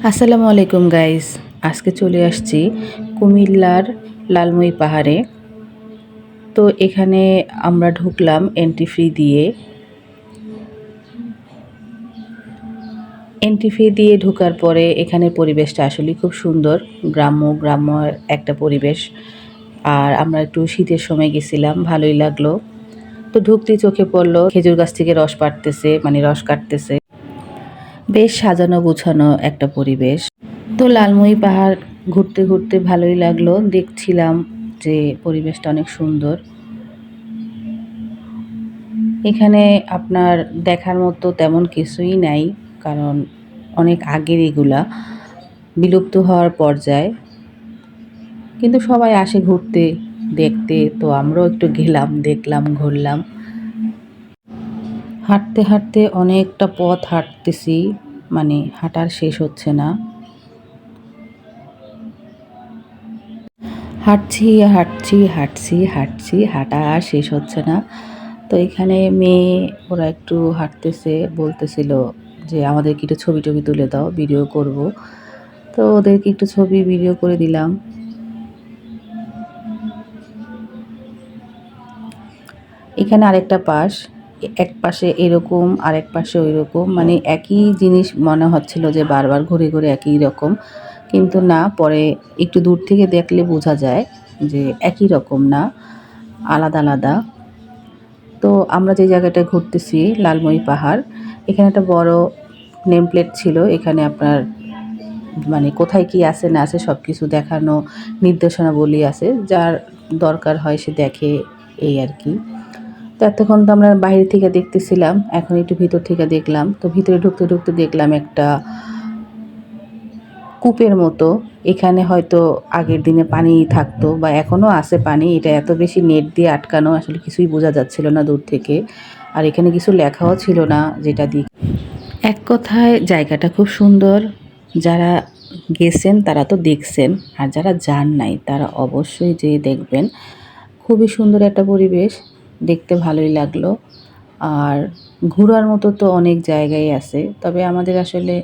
আসসালামু আলাইকুম গাইস। আজকে চলে আসছি কুমিল্লার লালমই পাহাড়ে। তো এখানে আমরা ঢুকলাম এন্ট্রি ফি দিয়ে। এন্ট্রি ফি দিয়ে ঢোকার পরে এখানে পরিবেশটা আসলে খুব সুন্দর, গ্রাম্য একটা পরিবেশ। আর আমরা একটু শীতের সময় গেছিলাম, ভালোই লাগলো। তো ঢুকতেই চোখে পড়লো খেজুর গাছ থেকে রস পাড়তেছে, মানে রস কাটতেছে। বেশ সাজানো গোছানো একটা পরিবেশ। তো লালমই পাহাড় ঘুরতে ঘুরতে ভালোই লাগলো, দেখছিলাম যে পরিবেশটা অনেক সুন্দর। এখানে আপনার দেখার মতো তেমন কিছুই নাই, কারণ অনেক আগের এগুলা বিলুপ্ত হওয়ার পর্যায়ে। কিন্তু সবাই আসে ঘুরতে দেখতে, তো আমরাও একটু গেলাম, দেখলাম, ঘুরলাম। হাঁটতে হাঁটতে অনেকটা পথ হাঁটতেছি, মানে হাঁটার শেষ হচ্ছে না। হাঁটছি, হাঁটা আর শেষ হচ্ছে না। তো এখানে মেয়ে ওরা একটু হাঁটতেছে, বলতেছিল যে আমাদেরকে একটু ছবি টবি তুলে দাও, ভিডিও করব। তো ওদেরকে একটু ছবি ভিডিও করে দিলাম। এখানে আরেকটা পাশ, এক পাশে এরকম আরেক পাশে ওই রকম, মানে একই জিনিস মনে হচ্ছিল যে বারবার ঘুরে ঘুরে একই রকম, কিন্তু না, পরে একটু দূর থেকে দেখলে বোঝা যায় যে একই রকম না, আলাদা আলাদা। তো আমরা যে জায়গাটায় ঘুরতেছি লালমই পাহাড়, এখানে একটা বড় নেম প্লেট ছিল। এখানে আপনার মানে কোথায় কি আছে না আছে সব কিছু দেখানো, নির্দেশনাবলী আছে, যার দরকার হয় সে দেখে, এই আর কি। তো এতক্ষণ তো আমরা বাইরে থেকে দেখতেছিলাম, এখন একটু ভিতর থেকে দেখলাম। তো ভিতরে ঢুকতে ঢুকতে দেখলাম একটা কূপের মতো। এখানে হয়তো আগের দিনে পানি থাকতো বা এখনও আছে পানি, এটা এত বেশি নেট দিয়ে আটকানো, আসলে কিছুই বোঝা যাচ্ছিল না দূর থেকে। আর এখানে কিছু লেখাও ছিল না, যেটা দিয়ে এক কথায় জায়গাটা খুব সুন্দর। যারা গেছেন তারা তো দেখছেন, আর যারা যান নাই তারা অবশ্যই যেয়ে দেখবেন। খুবই সুন্দর একটা পরিবেশ, দেখতে ভালোই লাগলো। আর ঘোরার মতো তো অনেক জায়গায় আছে, তবে আমাদের আসলে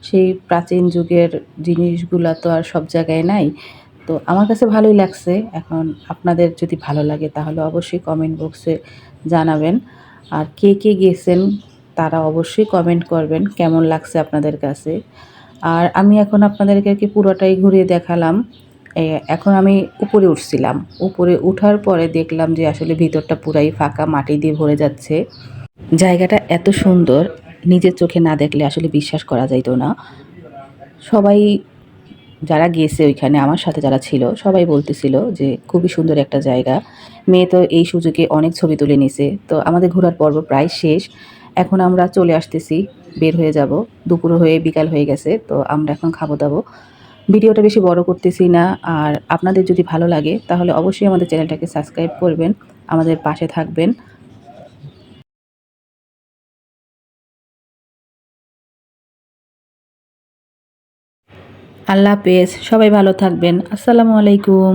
সেই প্রাচীন যুগের জিনিসগুলা তো আর সব জায়গায় নাই। তো আমার কাছে ভালোই লাগছে। এখন আপনাদের যদি ভালো লাগে তাহলে অবশ্যই কমেন্ট বক্সে জানাবেন। আর কে কে গেছেন তারা অবশ্যই কমেন্ট করবেন কেমন লাগছে আপনাদের কাছে। আর আমি এখন আপনাদেরকে আর কি পুরোটাই ঘুরিয়ে দেখালাম। এখন আমি উপরে উঠছিলাম। উপরে উঠার পরে দেখলাম যে আসলে ভিতরটা পুরাই ফাঁকা, মাটি দিয়ে ভরে যাচ্ছে। জায়গাটা এত সুন্দর, নিজের চোখে না দেখলে আসলে বিশ্বাস করা যাইতো না। সবাই যারা গেছে ওইখানে, আমার সাথে যারা ছিল সবাই বলতেছিল যে খুবই সুন্দর একটা জায়গা। মেয়ে তো এই সুযোগে অনেক ছবি তুলে নিছে। তো আমাদের ঘোরার পর্ব প্রায় শেষ। এখন আমরা চলে আসতেছি, বের হয়ে যাব। দুপুর হয়ে বিকাল হয়ে গেছে, তো আমরা এখন খাবো দাবো। ভিডিওটা বেশি বড় করতেছি না। আর আপনাদের যদি ভালো লাগে তাহলে অবশ্যই আমাদের চ্যানেলটাকে সাবস্ক্রাইব করবেন, আমাদের পাশে থাকবেন। আল্লাহ হাফেজ, সবাই ভালো থাকবেন। আসসালামু আলাইকুম।